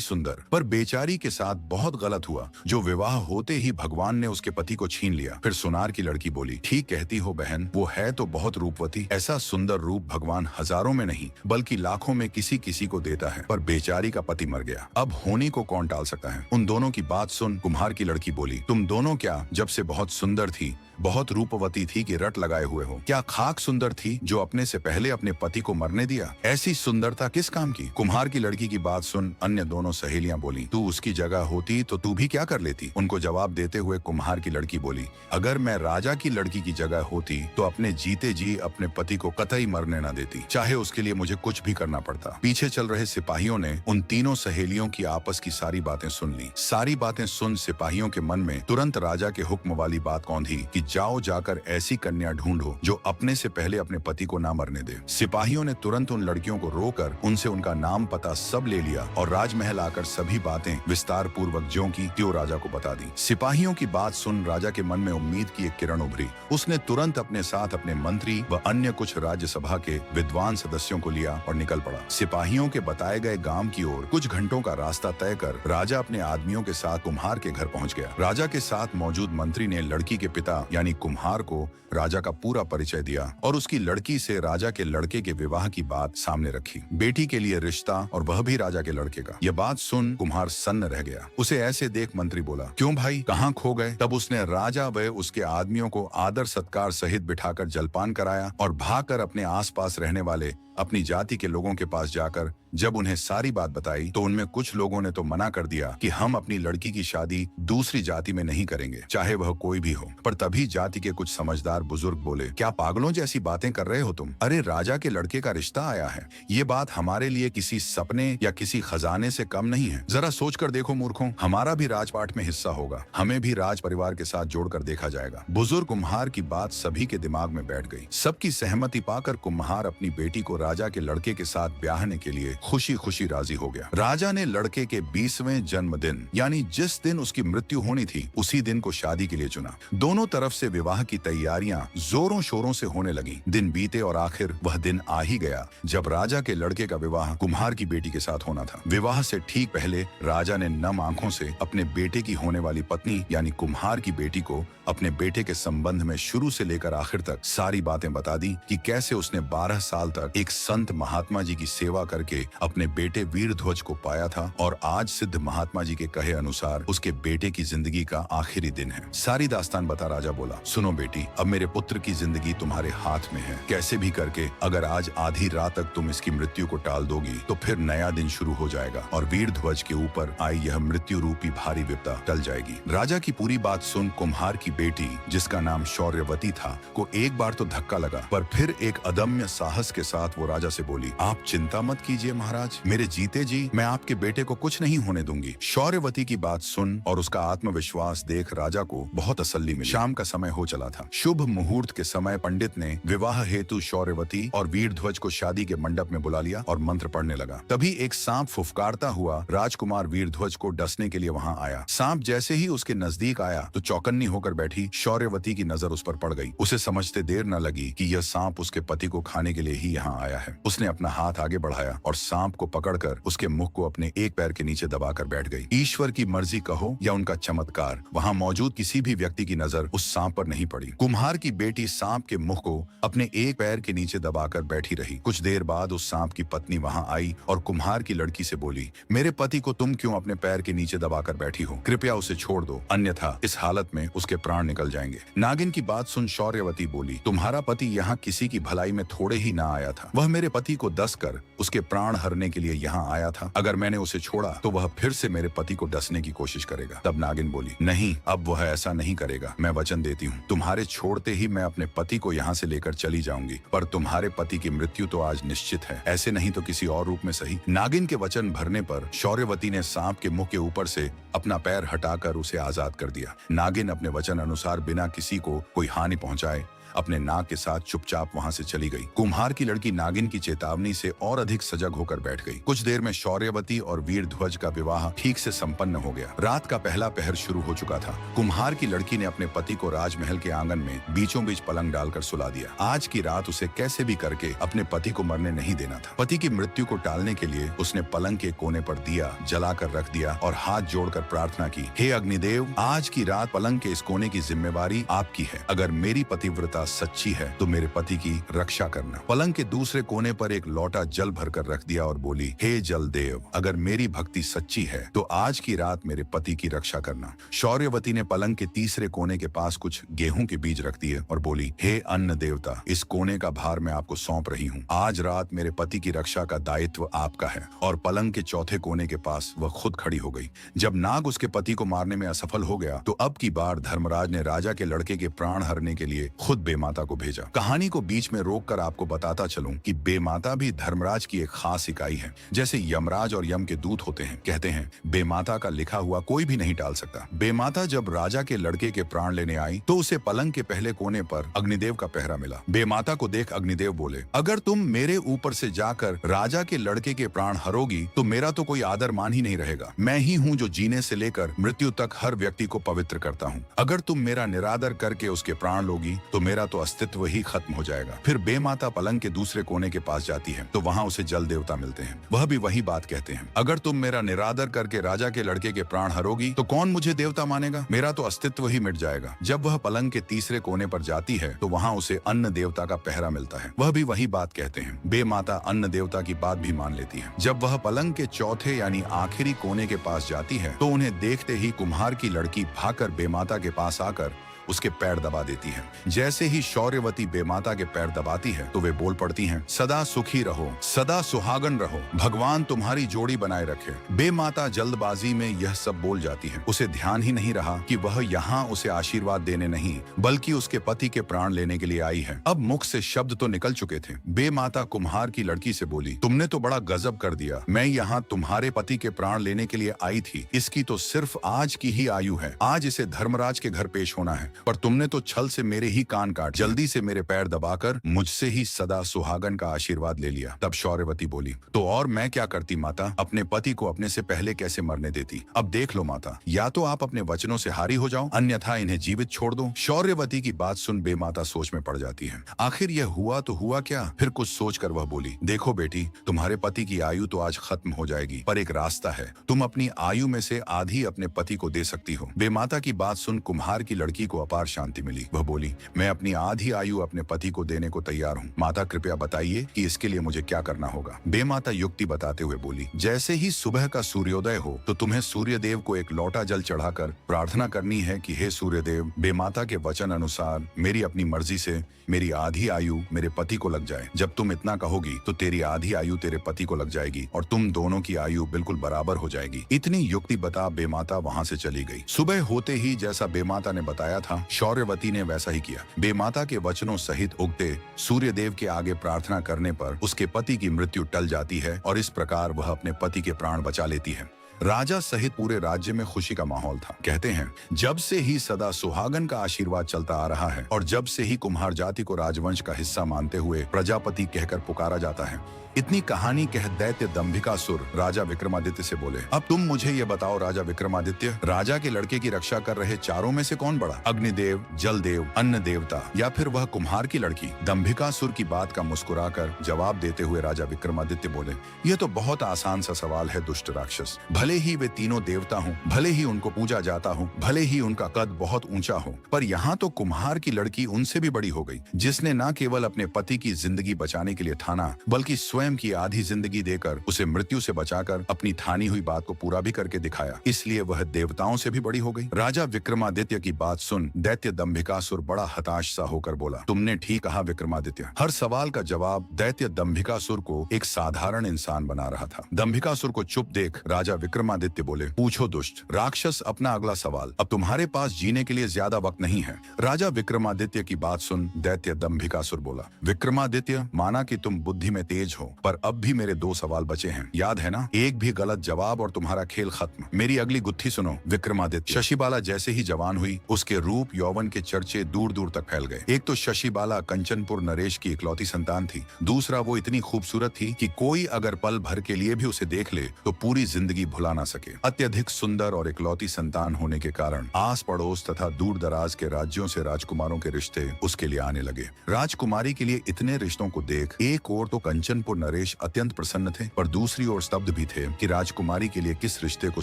सुंदर, पर बेचारी के साथ बहुत गलत हुआ जो विवाह होते ही भगवान ने उसके पति को छीन लिया। फिर सुनार की लड़की बोली, ठीक कहती हो बहन, वो है तो बहुत रूपवती, ऐसा सुंदर रूप भगवान हजारों में नहीं बल्कि लाखों में किसी किसी को देता है, पर बेचारी का पति मर गया, अब होने को कौन टाल सकता है। उन दोनों की बात सुन कुम्हार की लड़की बोली, तुम दोनों क्या जब से बहुत सुंदर थी, बहुत रूपवती थी कि रट लगाए हुए हो, क्या खाक सुंदर थी जो अपने से पहले अपने पति को मरने दिया, ऐसी सुंदरता किस काम की। कुम्हार की लड़की की बात सुन अन्य दोनों सहेलियां बोली, तू उसकी जगह होती तो तू भी क्या कर लेती। उनको जवाब देते हुए कुम्हार की लड़की बोली, अगर मैं राजा की लड़की की जगह होती तो अपने जीते जी अपने पति को कतई मरने न देती, चाहे उसके लिए मुझे कुछ भी करना पड़ता। पीछे चल रहे सिपाहियों ने उन तीनों सहेलियों की आपस की सारी बातें सुन ली। सारी बातें सुन सिपाहियों के मन में तुरंत राजा के हुक्म वाली बात कौंधी कि जाओ जाकर ऐसी कन्या ढूंढो जो अपने से पहले अपने पति को ना मरने दे। सिपाहियों ने तुरंत उन लड़कियों को रोककर उनसे उनका नाम पता सब ले लिया और राजमहल आकर सभी बातें विस्तार पूर्वक ज्यों की त्यों राजा को बता दी। सिपाहियों की बात सुन राजा के मन में उम्मीद की एक किरण उभरी। उसने तुरंत अपने साथ अपने मंत्री व अन्य कुछ राज्यसभा के विद्वान सदस्यों को लिया और निकल पड़ा। सिपाहियों के बताए गए गांव की ओर कुछ घंटों का रास्ता तय कर राजा अपने आदमियों के साथ कुम्हार के घर पहुंच गया। राजा के साथ मौजूद मंत्री ने लड़की के पिता यानी कुम्हार को राजा का पूरा परिचय दिया और उसकी लड़की से राजा के लड़के के विवाह की बात सामने रखी। बेटी के लिए रिश्ता और वह भी राजा के लड़के का। यह बात सुन कुम्हार सन्न रह गया। उसे ऐसे देख मंत्री बोला, क्यों भाई, कहाँ खो गए। तब उसने राजा व उसके आदमियों को आदर सत्कार सहित बिठाकर जलपान कराया और भागकर अपने आसपास रहने वाले अपनी जाति के लोगों के पास जाकर जब उन्हें सारी बात बताई तो उनमें कुछ लोगों ने तो मना कर दिया कि हम अपनी लड़की की शादी दूसरी जाति में नहीं करेंगे, चाहे वह कोई भी हो। पर तभी जाति के कुछ समझदार बुजुर्ग बोले, क्या पागलों जैसी बातें कर रहे हो तुम, अरे राजा के लड़के का रिश्ता आया है, ये बात हमारे लिए किसी सपने या किसी खजाने से कम नहीं है। जरा सोच कर देखो मूर्खों, हमारा भी राजपाट में हिस्सा होगा, हमें भी राज परिवार के साथ जोड़कर देखा जाएगा। बुजुर्ग कुम्हार की बात सभी के दिमाग में बैठ गई। सबकी सहमति पाकर कुम्हार अपनी बेटी को राजा के लड़के के साथ ब्याहने के लिए खुशी खुशी राजी हो गया। राजा ने लड़के के 20वें जन्मदिन यानी जिस दिन उसकी मृत्यु होनी थी उसी दिन को शादी के लिए चुना। दोनों तरफ से विवाह की तैयारियां जोरों शोरों से होने लगी। दिन बीते और आखिर वह दिन आ ही गया जब राजा के लड़के का विवाह कुम्हार की बेटी के साथ होना था। विवाह से ठीक पहले राजा ने नम आंखों से अपने बेटे की होने वाली पत्नी यानी कुम्हार की बेटी को अपने बेटे के संबंध में शुरू से लेकर आखिर तक सारी बातें बता दी कि कैसे उसने 12 साल तक एक संत महात्मा जी की सेवा करके अपने बेटे वीरध्वज को पाया था और आज सिद्ध महात्मा जी के कहे अनुसार उसके बेटे की जिंदगी का आखिरी दिन है। सारी दास्तान बता राजा बोला, सुनो बेटी, अब मेरे पुत्र की जिंदगी तुम्हारे हाथ में है। कैसे भी करके अगर आज आधी रात तक तुम इसकी मृत्यु को टाल दोगी तो फिर नया दिन शुरू हो जाएगा और वीरध्वज के ऊपर आई यह मृत्यु रूपी भारी विपदा टल जाएगी। राजा की पूरी बात सुन कुम्हार की बेटी जिसका नाम शौर्यवती था को एक बार तो धक्का लगा, पर फिर एक अदम्य साहस के साथ वो राजा से बोली, आप चिंता मत कीजिए महाराज, मेरे जीते जी मैं आपके बेटे को कुछ नहीं होने दूंगी। शौर्यवती की बात सुन और उसका आत्मविश्वास देख राजा को बहुत तसल्ली मिली। शाम का समय हो चला था। शुभ मुहूर्त के समय पंडित ने विवाह हेतु शौर्यवती और वीरध्वज को शादी के मंडप में बुला लिया और मंत्र पढ़ने लगा। तभी एक सांप फुफकारता हुआ राजकुमार वीरध्वज को डसने के लिए वहां आया। सांप जैसे ही उसके नजदीक आया तो चौकन्नी होकर बैठी शौर्यवती की नजर उस पर पड़ गई। उसे समझते देर न लगी कि यह सांप उसके पति को खाने के लिए ही यहाँ आया है। उसने अपना हाथ आगे बढ़ाया और सांप को पकड़कर उसके मुख को अपने एक पैर के नीचे दबाकर बैठ गई। ईश्वर की मर्जी कहो या उनका चमत्कार, वहां मौजूद किसी भी व्यक्ति की नजर उस सांप पर नहीं पड़ी। कुम्हार की बेटी सांप के मुख को अपने एक पैर के नीचे दबाकर बैठी रही। कुछ देर बाद उस सांप की पत्नी वहां आई और कुम्हार की लड़की से बोली, मेरे पति को तुम क्यों अपने पैर के नीचे दबाकर बैठी हो, कृपया उसे छोड़ दो, अन्यथा इस हालत में उसके प्राण निकल जाएंगे। नागिन की बात सुन शौर्यवती बोली, तुम्हारा पति यहाँ किसी की भलाई में थोड़े ही ना आया था, वह मेरे पति को डस कर उसके प्राण हरने के लिए यहाँ आया था। अगर मैंने उसे छोड़ा तो वह फिर से मेरे पति को डसने की कोशिश करेगा। तब नागिन बोली, नहीं, अब वह ऐसा नहीं करेगा, मैं वचन देती हूँ। तुम्हारे छोड़ते ही मैं अपने पति को यहाँ से लेकर चली जाऊंगी, पर तुम्हारे पति की मृत्यु तो आज निश्चित है, ऐसे नहीं तो किसी और रूप में सही। नागिन के वचन भरने पर शौर्यवती ने सांप के मुंह के ऊपर से अपना पैर हटाकर उसे आजाद कर दिया। नागिन अपने वचन अनुसार बिना किसी को कोई हानि पहुंचाए अपने नाग के साथ चुपचाप वहां से चली गई। कुम्हार की लड़की नागिन की चेतावनी से और अधिक सजग होकर बैठ गई। कुछ देर में शौर्यवती और वीरध्वज का विवाह ठीक से संपन्न हो गया। रात का पहला पहर शुरू हो चुका था। कुम्हार की लड़की ने अपने पति को राजमहल के आंगन में बीचों बीच पलंग डालकर सुला दिया। आज की रात उसे कैसे भी करके अपने पति को मरने नहीं देना था। पति की मृत्यु को टालने के लिए उसने पलंग के कोने पर दिया जलाकर रख दिया और हाथ जोड़कर प्रार्थना की, हे अग्निदेव, आज की रात पलंग के इस कोने की जिम्मेवारी आपकी है। अगर मेरी पतिव्रता सच्ची है तो मेरे पति की रक्षा करना। पलंग के दूसरे कोने पर एक लोटा जल भरकर रख दिया और बोली, हे जल देव, अगर मेरी भक्ति सच्ची है तो आज की रात मेरे पति की रक्षा करना। शौर्यवती ने पलंग के तीसरे कोने के पास कुछ गेहूं के बीज रख दिए और बोली, हे अन्न देवता, इस कोने का भार मैं आपको सौंप रही हूँ। आज रात मेरे पति की रक्षा का दायित्व आपका है। और पलंग के चौथे कोने के पास वह खुद खड़ी हो गई। जब नाग उसके पति को मारने में असफल हो गया तो अब की बार धर्मराज ने राजा के लड़के के प्राण हरने के लिए खुद बेमाता को भेजा। कहानी को बीच में रोककर आपको बताता चलूं कि बेमाता भी धर्मराज की एक खास इकाई है। जैसे यमराज और यम के दूत होते हैं, कहते हैं बेमाता का लिखा हुआ कोई भी नहीं टाल सकता। बेमाता जब राजा के लड़के के प्राण लेने आई तो उसे पलंग के पहले कोने पर अग्निदेव का पहरा मिला। बेमाता को देख अग्निदेव बोले, अगर तुम मेरे ऊपर से जाकर राजा के लड़के के प्राण हरोगी तो मेरा तो कोई आदर मान ही नहीं रहेगा। मैं ही हूँ जो जीने से लेकर मृत्यु तक हर व्यक्ति को पवित्र करता हूँ। अगर तुम मेरा निरादर करके उसके प्राण लोगी तो मेरा तो अस्तित्व ही खत्म हो जाएगा। फिर बेमाता पलंग के दूसरे कोने के पास जाती है तो वहाँ उसे जल देवता मिलते हैं। वह भी वही बात कहते हैं, अगर तुम मेरा निरादर करके राजा के लड़के के प्राण हरोगी तो कौन मुझे देवता मानेगा, मेरा तो अस्तित्व ही मिट जाएगा। जब वह पलंग के तीसरे कोने पर जाती है तो वहाँ उसे अन्न देवता का पहरा मिलता है। वह भी वही बात कहते हैं। बेमाता अन्न देवता की बात भी मान लेती है। जब वह पलंग के चौथे यानी आखिरी कोने के पास जाती है तो उन्हें देखते ही कुम्हार की लड़की भागकर बेमाता के पास आकर उसके पैर दबा देती है। जैसे ही शौर्यवती बेमाता के पैर दबाती है तो वे बोल पड़ती हैं, सदा सुखी रहो, सदा सुहागन रहो, भगवान तुम्हारी जोड़ी बनाए रखे। बेमाता जल्दबाजी में यह सब बोल जाती है। उसे ध्यान ही नहीं रहा कि वह यहाँ उसे आशीर्वाद देने नहीं बल्कि उसके पति के प्राण लेने के लिए आई है। अब मुख से शब्द तो निकल चुके थे। बेमाता कुम्हार की लड़की से बोली, तुमने तो बड़ा गजब कर दिया। मैं यहाँ तुम्हारे पति के प्राण लेने के लिए आई थी। इसकी तो सिर्फ आज की ही आयु है। आज इसे धर्मराज के घर पेश होना है, पर तुमने तो छल से मेरे ही कान काट जल्दी से मेरे पैर दबाकर मुझसे ही सदा सुहागन का आशीर्वाद ले लिया। तब शौर्यवती बोली, तो और मैं क्या करती माता, अपने पति को अपने से पहले कैसे मरने देती। अब देख लो माता, या तो आप अपने वचनों से हारी हो जाओ अन्यथा इन्हें जीवित छोड़ दो। शौर्यवती की बात सुन बेमाता सोच में पड़ जाती है। आखिर यह हुआ तो हुआ क्या। फिर कुछ सोचकर वह बोली, देखो बेटी, तुम्हारे पति की आयु तो आज खत्म हो जाएगी, पर एक रास्ता है। तुम अपनी आयु में से आधी अपने पति को दे सकती हो। बेमाता की बात सुन कुम्हार की लड़की को अपार शांति मिली। वह बोली, मैं अपनी आधी आयु अपने पति को देने को तैयार हूँ। माता कृपया बताइए कि इसके लिए मुझे क्या करना होगा। बेमाता युक्ति बताते हुए बोली, जैसे ही सुबह का सूर्योदय हो तो तुम्हें सूर्यदेव को एक लोटा जल चढ़ाकर प्रार्थना करनी है कि हे सूर्यदेव, बेमाता के वचन अनुसार मेरी अपनी मर्जी से मेरी आधी आयु मेरे पति को लग जाए। जब तुम इतना कहोगी तो तेरी आधी आयु तेरे पति को लग जाएगी और तुम दोनों की आयु बिल्कुल बराबर हो जाएगी। इतनी युक्ति बता बेमाता वहाँ से चली गई। सुबह होते ही जैसा बेमाता ने बताया था शौर्यवती ने वैसा ही किया। बेमाता के वचनों सहित उगते सूर्यदेव के आगे प्रार्थना करने पर उसके पति की मृत्यु टल जाती है और इस प्रकार वह अपने पति के प्राण बचा लेती है। राजा सहित पूरे राज्य में खुशी का माहौल था। कहते हैं, जब से ही सदा सुहागन का आशीर्वाद चलता आ रहा है और जब से ही कुम्हार जाति को राजवंश का हिस्सा मानते हुए प्रजापति कहकर पुकारा जाता है। इतनी कहानी कह दैत्य दंभिकासुर राजा विक्रमादित्य से बोले, अब तुम मुझे ये बताओ राजा विक्रमादित्य, राजा के लड़के की रक्षा कर रहे चारों में से कौन बड़ा, अग्निदेव, जलदेव, अन्न देवता या फिर वह कुम्हार की लड़की। दंभिकासुर की बात का मुस्कुराकर जवाब देते हुए राजा विक्रमादित्य बोले, यह तो बहुत आसान सा सवाल है दुष्ट राक्षस। भले ही वे तीनों देवता हों, भले ही उनको पूजा जाता हो, भले ही उनका कद बहुत ऊंचा हो, पर यहाँ तो कुम्हार की लड़की उनसे भी बड़ी हो गई, जिसने न केवल अपने पति की जिंदगी बचाने के लिए ठाना बल्कि स्वयं स्वयं की आधी जिंदगी देकर उसे मृत्यु से बचाकर अपनी ठानी हुई बात को पूरा भी करके दिखाया, इसलिए वह देवताओं से भी बड़ी हो गई। राजा विक्रमादित्य की बात सुन दैत्य दंभिकासुर बड़ा हताश सा होकर बोला, तुमने ठीक कहा विक्रमादित्य। हर सवाल का जवाब दैत्य दंभिकासुर को एक साधारण इंसान बना रहा था। दंभिकासुर को चुप देख राजा विक्रमादित्य बोले, पूछो दुष्ट राक्षस अपना अगला सवाल, अब तुम्हारे पास जीने के लिए ज्यादा वक्त नहीं है। राजा विक्रमादित्य की बात सुन दैत्य दंभिकासुर बोला, विक्रमादित्य माना कि तुम बुद्धि में तेज हो, पर अब भी मेरे 2 सवाल बचे हैं, याद है ना? एक भी गलत जवाब और तुम्हारा खेल खत्म। मेरी अगली गुत्थी सुनो विक्रमादित्य। शशिबाला जैसे ही जवान हुई उसके रूप यौवन के चर्चे दूर दूर तक फैल गए। एक तो शशिबाला कंचनपुर नरेश की इकलौती संतान थी, दूसरा वो इतनी खूबसूरत थी कि कोई अगर पल भर के लिए भी उसे देख ले तो पूरी जिंदगी भुला ना सके। अत्यधिक सुंदर और इकलौती संतान होने के कारण आस पड़ोस तथा दूर दराज के राज्यों से राजकुमारों के रिश्ते उसके लिए आने लगे। राजकुमारी के लिए इतने रिश्तों को देख एक ओर तो कंचनपुर नरेश अत्यंत प्रसन्न थे, पर दूसरी ओर स्तब्ध भी थे कि राजकुमारी के लिए किस रिश्ते को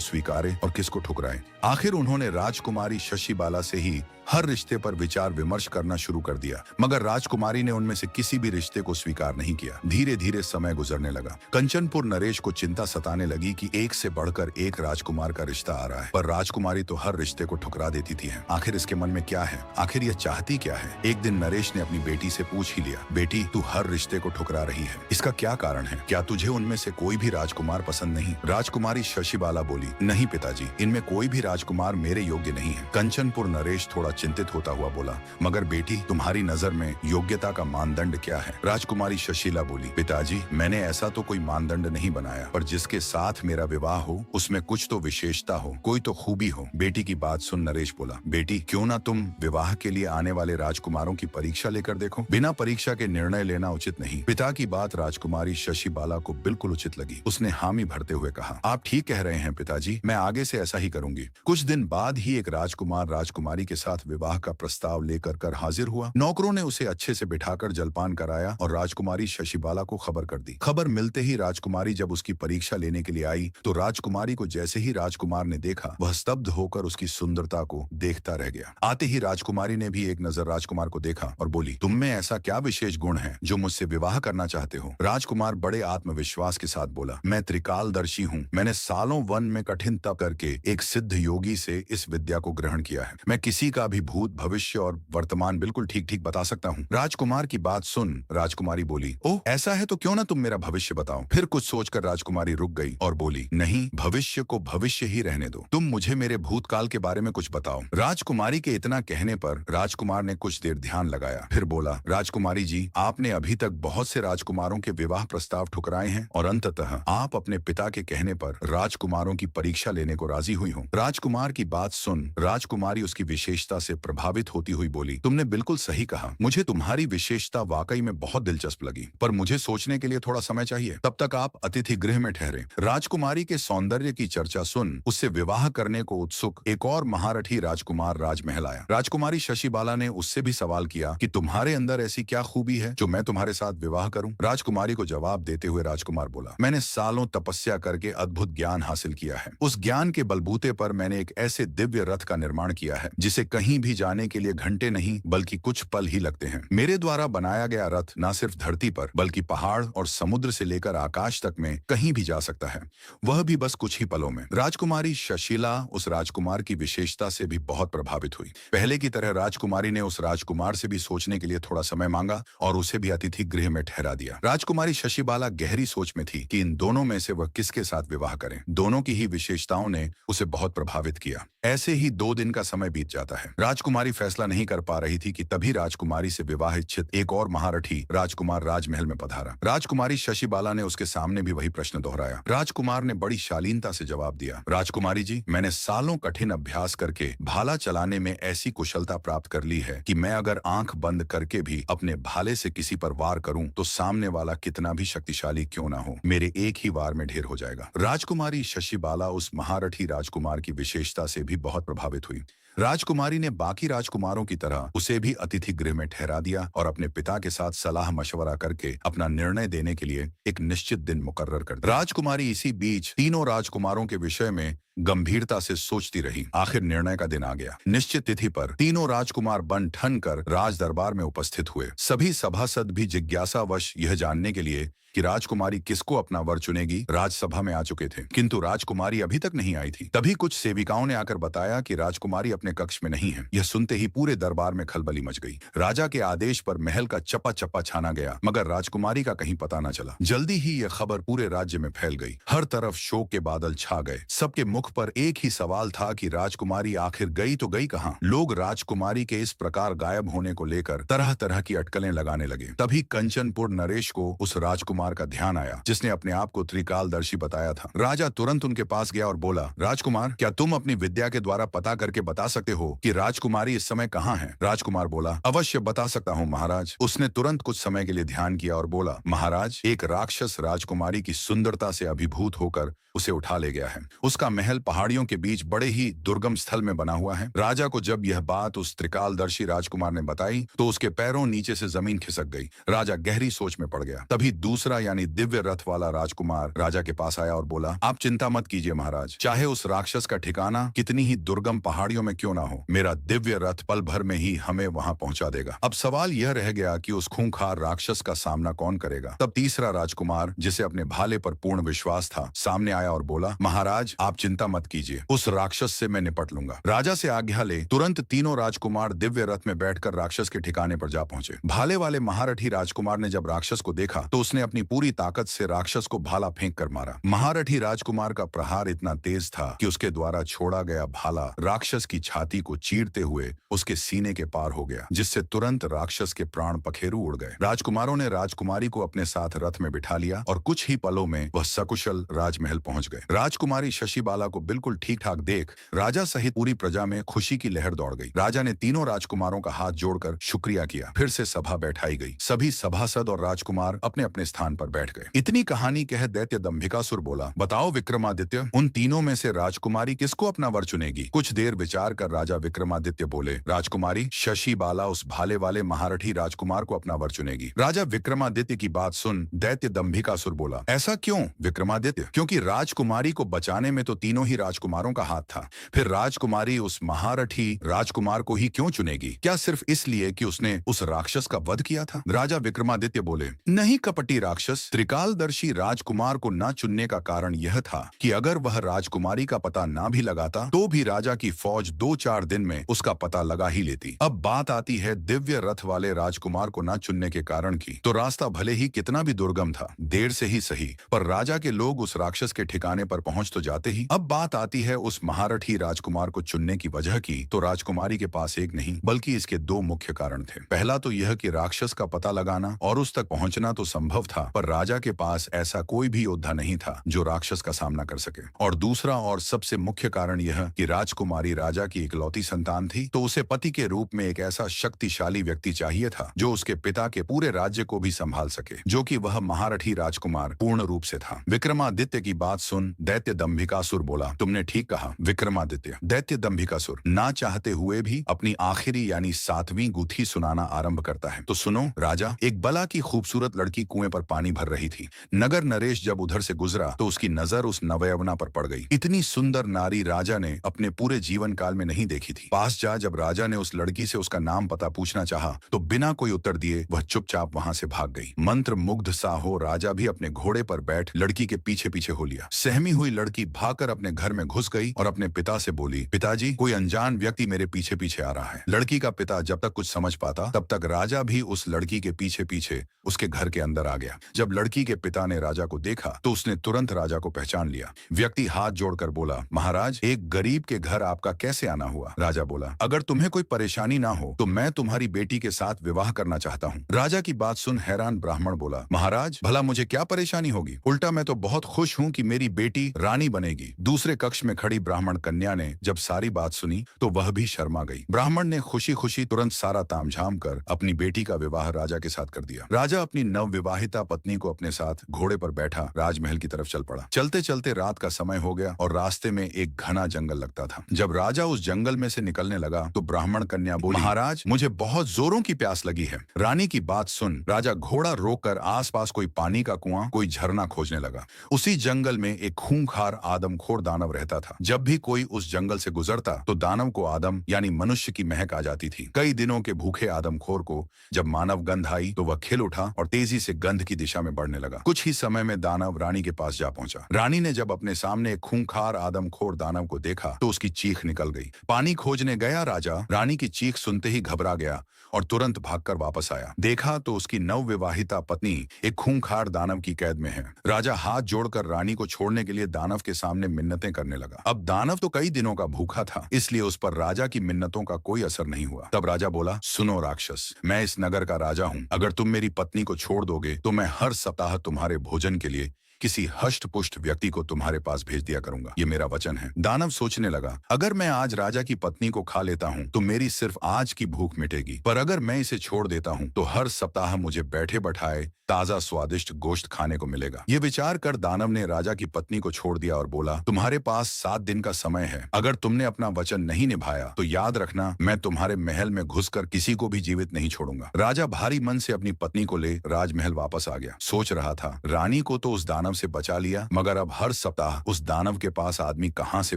स्वीकारे और किसको ठुकराए। आखिर उन्होंने राजकुमारी शशिबाला से ही हर रिश्ते पर विचार विमर्श करना शुरू कर दिया, मगर राजकुमारी ने उनमें से किसी भी रिश्ते को स्वीकार नहीं किया। धीरे धीरे समय गुजरने लगा। कंचनपुर नरेश को चिंता सताने लगी कि एक से बढ़कर एक राजकुमार का रिश्ता आ रहा है, पर राजकुमारी तो हर रिश्ते को ठुकरा देती थी। आखिर इसके मन में क्या है? आखिर यह चाहती क्या है? एक दिन नरेश ने अपनी बेटी से पूछ ही लिया, बेटी तू हर रिश्ते को ठुकरा रही है, इसका क्या कारण है? क्या तुझे उनमें से कोई भी राजकुमार पसंद नहीं? राजकुमारी शशिबाला बोली, नहीं पिताजी, इनमें कोई भी राजकुमार मेरे योग्य नहीं है। कंचनपुर नरेश थोड़ा चिंतित होता हुआ बोला, मगर बेटी तुम्हारी नजर में योग्यता का मानदंड क्या है? राजकुमारी शशिला बोली, पिताजी मैंने ऐसा तो कोई मानदंड नहीं बनाया, पर जिसके साथ मेरा विवाह हो उसमें कुछ तो विशेषता हो, कोई तो खूबी हो। बेटी की बात सुन नरेश बोला, बेटी क्यों ना तुम विवाह के लिए आने वाले राजकुमारों की परीक्षा लेकर देखो, बिना परीक्षा के निर्णय लेना उचित नहीं। पिता की बात राजकुमारी शशिबाला को बिल्कुल उचित लगी। उसने हामी भरते हुए कहा, आप ठीक कह रहे हैं पिताजी, मैं आगे से ऐसा ही करूंगी। कुछ दिन बाद ही एक राजकुमार राजकुमारी के साथ विवाह का प्रस्ताव लेकर कर हाजिर हुआ। नौकरों ने उसे अच्छे से बिठाकर जलपान कराया और राजकुमारी शशिबाला को खबर कर दी। खबर मिलते ही राजकुमारी जब उसकी परीक्षा लेने के लिए आई तो राजकुमारी को जैसे ही राजकुमार ने देखा वह स्तब्ध होकर उसकी सुंदरता को देखता रह गया। आते ही राजकुमारी ने भी एक नजर राजकुमार को देखा और बोली, तुम में ऐसा क्या विशेष गुण है जो मुझसे विवाह करना चाहते हो? राजकुमार बड़े आत्मविश्वास के साथ बोला, मैं त्रिकालदर्शी हूँ, मैंने सालों वन में कठिन तप करके एक सिद्ध योगी से इस विद्या को ग्रहण किया है। मैं किसी का भी भूत भविष्य और वर्तमान बिल्कुल ठीक ठीक बता सकता हूँ। राजकुमार की बात सुन राजकुमारी बोली, ओह ऐसा है तो क्यों ना तुम मेरा भविष्य बताओ। फिर कुछ सोचकर राजकुमारी रुक गई और बोली, नहीं, भविष्य को भविष्य ही रहने दो, तुम मुझे मेरे भूतकाल के बारे में कुछ बताओ। राजकुमारी के इतना कहने पर राजकुमार ने कुछ देर ध्यान लगाया, फिर बोला, राजकुमारी जी, आपने अभी तक बहुत से राजकुमारों के विवाह प्रस्ताव ठुकराए हैं और अंततः आप अपने पिता के कहने पर राजकुमारों की परीक्षा लेने को राजी हुई हो। राजकुमार की बात सुन राजकुमारी उसकी विशेषता से प्रभावित होती हुई बोली, तुमने बिल्कुल सही कहा, मुझे तुम्हारी विशेषता वाकई में बहुत दिलचस्प लगी, पर मुझे सोचने के लिए थोड़ा समय चाहिए, तब तक आप अतिथि गृह में ठहरे। राजकुमारी के सौंदर्य की चर्चा सुन उससे विवाह करने को उत्सुक एक और महारथी राजकुमार राजमहल आया। राजकुमारी शशिबाला ने उससे भी सवाल किया कि तुम्हारे अंदर ऐसी क्या खूबी है जो मैं तुम्हारे साथ विवाह करूं? राजकुमारी को जवाब देते हुए राजकुमार बोला, मैंने सालों तपस्या करके अद्भुत ज्ञान हासिल किया है। उस ज्ञान के बलबूते पर मैंने एक ऐसे दिव्य रथ का निर्माण किया है जिसे कहीं भी जाने के लिए घंटे नहीं बल्कि कुछ पल ही लगते हैं। मेरे द्वारा बनाया गया रथ न सिर्फ धरती पर बल्कि पहाड़ और समुद्र से लेकर आकाश तक में कहीं भी जा सकता है, वह भी बस कुछ ही पलों में। राजकुमारी शशिला उस राजकुमार की विशेषता से भी बहुत प्रभावित हुई। पहले की तरह राजकुमारी ने उस राजकुमार से भी सोचने के लिए थोड़ा समय मांगा और उसे भी अतिथि गृह में ठहरा दिया। राजकुमारी शशिबाला गहरी सोच में थी कि इन दोनों में से वह किसके साथ विवाह करें। दोनों की ही विशेषताओं ने उसे बहुत प्रभावित किया। ऐसे ही 2 दिन का समय बीत जाता है। राजकुमारी फैसला नहीं कर पा रही थी कि तभी राजकुमारी से विवाह इच्छित एक और महारथी राजकुमार राजमहल में पधारा। राजकुमारी शशिबाला ने उसके सामने भी वही प्रश्न दोहराया। राजकुमार ने बड़ी शालीनता से जवाब दिया, राजकुमारी जी, मैंने सालों कठिन अभ्यास करके भाला चलाने में ऐसी कुशलता प्राप्त कर ली है कि मैं अगर आंख बंद करके भी अपने भाले से किसी पर वार करूं तो सामने वाला कितना भी शक्तिशाली क्यों ना हो, मेरे एक ही वार में ढेर हो जाएगा। राजकुमारी शशिबाला उस महारथी राजकुमार की विशेषता से भी बहुत प्रभावित हुई। राजकुमारी ने बाकी राजकुमारों की तरह उसे भी अतिथि गृह में ठहरा दिया और अपने पिता के साथ सलाह मशवरा करके अपना निर्णय देने के लिए एक निश्चित दिन मुकर्रर कर दिया। राजकुमारी इसी बीच तीनों राजकुमारों के विषय में गंभीरता से सोचती रही। आखिर निर्णय का दिन आ गया। निश्चित तिथि पर तीनों राजकुमार बन ठन कर राज दरबार में उपस्थित हुए। सभी सभासद भी जिज्ञासावश यह जानने के लिए कि राजकुमारी किसको अपना वर चुनेगी राजसभा में आ चुके थे, किंतु राजकुमारी अभी तक नहीं आई थी। तभी कुछ सेविकाओं ने आकर बताया कि राजकुमारी अपने कक्ष में नहीं है। यह सुनते ही पूरे दरबार में खलबली मच गई। राजा के आदेश पर महल का चप्पा चप्पा छाना गया, मगर राजकुमारी का कहीं पता न चला। जल्दी ही यह खबर पूरे राज्य में फैल गई। हर तरफ शोक के बादल छा गए। सबके मुख पर एक ही सवाल था कि राजकुमारी आखिर गई तो गई कहां? लोग राजकुमारी के इस प्रकार गायब होने को लेकर तरह तरह की अटकलें लगाने लगे। तभी कंचनपुर नरेश को उस राजकुमार का ध्यान आया जिसने अपने आप को त्रिकालदर्शी बताया था। राजा तुरंत उनके पास गया और बोला, राजकुमार, क्या तुम अपनी विद्या के द्वारा पता करके बता सकते हो कि राजकुमारी इस समय कहां है? राजकुमार बोला, अवश्य बता सकता हूं महाराज। उसने तुरंत कुछ समय के लिए ध्यान किया और बोला, महाराज, एक राक्षस राजकुमारी की सुंदरता से अभिभूत होकर उसे उठा ले गया है। उसका महल पहाड़ियों के बीच बड़े ही दुर्गम स्थल में बना हुआ है। राजा को जब यह बात उस त्रिकालदर्शी राजकुमार ने बताई तो उसके पैरों नीचे से जमीन खिसक गई। राजा गहरी सोच में पड़ गया। तभी दूसरा यानी दिव्य रथ वाला राजकुमार राजा के पास आया और बोला, आप चिंता मत कीजिए महाराज, चाहे उस राक्षस का ठिकाना कितनी ही दुर्गम पहाड़ियों में क्यों ना हो, मेरा दिव्य रथ पल भर में ही हमें वहां पहुंचा देगा। अब सवाल यह रह गया कि उस खूंखार राक्षस का सामना कौन करेगा। तब तीसरा राजकुमार, जिसे अपने भाले पर पूर्ण विश्वास था, सामने आया और बोला, महाराज, आप चिंता मत कीजिए, उस राक्षस से मैं निपट लूंगा। राजा से आज्ञा ले तुरंत तीनों राजकुमार दिव्य रथ में बैठकर राक्षस के ठिकाने पर जा पहुंचे। भाले वाले महारथी राजकुमार ने जब राक्षस को देखा तो उसने अपनी पूरी ताकत से राक्षस को भाला फेंक कर मारा। महारथी राजकुमार का प्रहार इतना तेज था कि उसके द्वारा छोड़ा गया भाला राक्षस की छाती को चीरते हुए उसके सीने के पार हो गया, जिससे तुरंत राक्षस के प्राण पखेरु उड़ गए। राजकुमारों ने राजकुमारी को अपने साथ रथ में बिठा लिया और कुछ ही पलों में वह सकुशल राजमहल पहुंच गए। राजकुमारी शशिबाला को बिल्कुल ठीक ठाक देख राजा सहित पूरी प्रजा में खुशी की लहर दौड़ गई। राजा ने तीनों राजकुमारों का हाथ जोड़कर शुक्रिया किया। फिर से सभा बैठाई गई। सभी सभासद और राजकुमार अपने अपने स्थान पर बैठ गए। इतनी कहानी कह दैत्य दंभिकासुर बोला, बताओ विक्रमादित्य, उन तीनों में से राजकुमारी किसको अपना वर चुनेगी? कुछ देर विचार कर राजा विक्रमादित्य बोले, राजकुमारी शशिबाला उस भाले वाले महारथी राजकुमार को अपना वर चुनेगी। राजा विक्रमादित्य की बात सुन दैत्य दंभिकासुर बोला, ऐसा क्यों विक्रमादित्य? क्योंकि राजकुमारी को बचाने में तो तीनों ही राजकुमारों का हाथ था। फिर राजकुमारी उस महारथी राजकुमार को ही क्यों चुनेगी? क्या सिर्फ इसलिए कि उसने उस राक्षस का वध किया था? राजा विक्रमादित्य बोले, नहीं कपटी राक्षस, त्रिकालदर्शी राजकुमार को न चुनने का कारण यह था कि अगर वह राजकुमारी का पता ना भी लगाता तो भी राजा की फौज 2-4 दिन में उसका पता लगा ही लेती। अब बात आती है दिव्य रथ वाले राजकुमार को न चुनने के कारण की, तो रास्ता भले ही कितना भी दुर्गम था, देर से ही सही, पर राजा के लोग उस राक्षस के ठिकाने पर पहुंच तो जाते ही। अब बात आती है उस महारथी राजकुमार को चुनने की वजह की, तो राजकुमारी के पास एक नहीं बल्कि इसके 2 मुख्य कारण थे। पहला तो यह कि राक्षस का पता लगाना और उस तक पहुंचना तो संभव था, पर राजा के पास ऐसा कोई भी योद्धा नहीं था जो राक्षस का सामना कर सके। और दूसरा और सबसे मुख्य कारण यह कि राजकुमारी राजा की इकलौती संतान थी, तो उसे पति के रूप में एक ऐसा शक्तिशाली व्यक्ति चाहिए था जो उसके पिता के पूरे राज्य को भी संभाल सके, जो कि वह महारथी राजकुमार पूर्ण रूप से था। विक्रमादित्य की बात सुन दैत्य दंभिकासुर बोला, तुमने ठीक कहा विक्रमादित्य। दैत्य दंभिकासुर ना चाहते हुए भी अपनी आखिरी यानी 7वीं गुत्थी सुनाना आरंभ करता है। तो सुनो राजा, एक बला की खूबसूरत लड़की कुएं पर पानी भर रही थी। नगर नरेश जब उधर से गुजरा तो उसकी नजर उस नवयवना पर पड़ गई। इतनी सुंदर नारी राजा ने अपने पूरे जीवन काल में नहीं देखी थी। पास जा जब राजा ने उस लड़की से उसका नाम पता पूछना चाहा तो बिना कोई उत्तर दिए वह चुपचाप वहां से भाग गई। मंत्र मुग्ध सा हो राजा भी अपने घोड़े पर बैठ लड़की के पीछे पीछे हो लिया। सहमी हुई लड़की भागकर अपने घर में घुस गई और अपने पिता से बोली, पिताजी, कोई अनजान व्यक्ति मेरे पीछे पीछे आ रहा है। लड़की का पिता जब तक कुछ समझ पाता तब तक राजा भी उस लड़की के पीछे पीछे उसके घर के अंदर आ गया। जब लड़की के पिता ने राजा को देखा तो उसने तुरंत राजा को पहचान लिया। व्यक्ति हाथ जोड़कर बोला, महाराज, एक गरीब के घर आपका कैसे आना हुआ? राजा बोला, अगर तुम्हें कोई परेशानी ना हो तो मैं तुम्हारी बेटी के साथ विवाह करना चाहता हूँ। राजा की बात सुन हैरान ब्राह्मण बोला, महाराज, भला मुझे क्या परेशानी होगी? उल्टा मैं तो बहुत खुश हूँ कि मेरी बेटी रानी बनेगी। दूसरे कक्ष में खड़ी ब्राह्मण कन्या ने जब सारी बात सुनी तो वह भी शर्मा गई। ब्राह्मण ने खुशी खुशी तुरंत सारा तामझाम कर अपनी बेटी का विवाह राजा के साथ कर दिया। राजा अपनी नवविवाहिता पत्नी को अपने साथ घोड़े पर बैठा राजमहल की तरफ चल पड़ा। चलते चलते रात का समय हो गया और रास्ते में एक घना जंगल लगता था। जब राजा उस जंगल में से निकलने लगा तो ब्राह्मण कन्या बोली, महाराज, मुझे बहुत जोरों की प्यास लगी है। रानी की बात सुन राजा घोड़ा रोककर आसपास कोई पानी का कुआं, कोई झरना खोजने लगा। उसी जंगल में एक खूंखार आदमखोर दानव रहता था। जब भी कोई उस जंगल से गुजरता तो दानव को आदम यानी मनुष्य की महक आ जाती थी। कई दिनों के भूखे आदमखोर को जब मानव गंध आई तो वह खिल उठा और तेजी से गंध की दिशा में बढ़ने लगा। कुछ ही समय में दानव रानी के पास जा पहुंचा। रानी ने जब अपने सामने एक खूंखार आदमखोर दानव को देखा तो उसकी चीख निकल गई। पानी खोजने गया राजा रानी की चीख सुनते ही घबरा गया और तुरंत भागकर वापस आया। देखा तो उसकी नवविवाहिता पत्नी एक खूंखार दानव की कैद में है। राजा हाथ जोड़कर रानी को छोड़ने के लिए दानव के सामने मिन्नतें करने लगा। अब दानव तो कई दिनों का भूखा था, इसलिए उस पर राजा की मिन्नतों का कोई असर नहीं हुआ। तब राजा बोला, सुनो राक्षस, मैं इस नगर का राजा हूँ। अगर तुम मेरी पत्नी को छोड़ दोगे तो मैं हर सप्ताह तुम्हारे भोजन के लिए किसी हष्ट पुष्ट व्यक्ति को तुम्हारे पास भेज दिया करूंगा। ये मेरा वचन है। दानव सोचने लगा, अगर मैं आज राजा की पत्नी को खा लेता हूँ तो मेरी सिर्फ आज की भूख मिटेगी, पर अगर मैं इसे छोड़ देता हूँ तो हर सप्ताह मुझे बैठे बैठाए ताजा स्वादिष्ट गोश्त खाने को मिलेगा। ये विचार कर दानव ने राजा की पत्नी को छोड़ दिया और बोला, तुम्हारे पास 7 दिन का समय है। अगर तुमने अपना वचन नहीं निभाया तो याद रखना, मैं तुम्हारे महल में घुसकर किसी को भी जीवित नहीं छोड़ूंगा। राजा भारी मन से अपनी पत्नी को ले राजमहल वापस आ गया। सोच रहा था, रानी को तो उस दानव से बचा लिया, मगर अब हर सप्ताह उस दानव के पास आदमी कहां से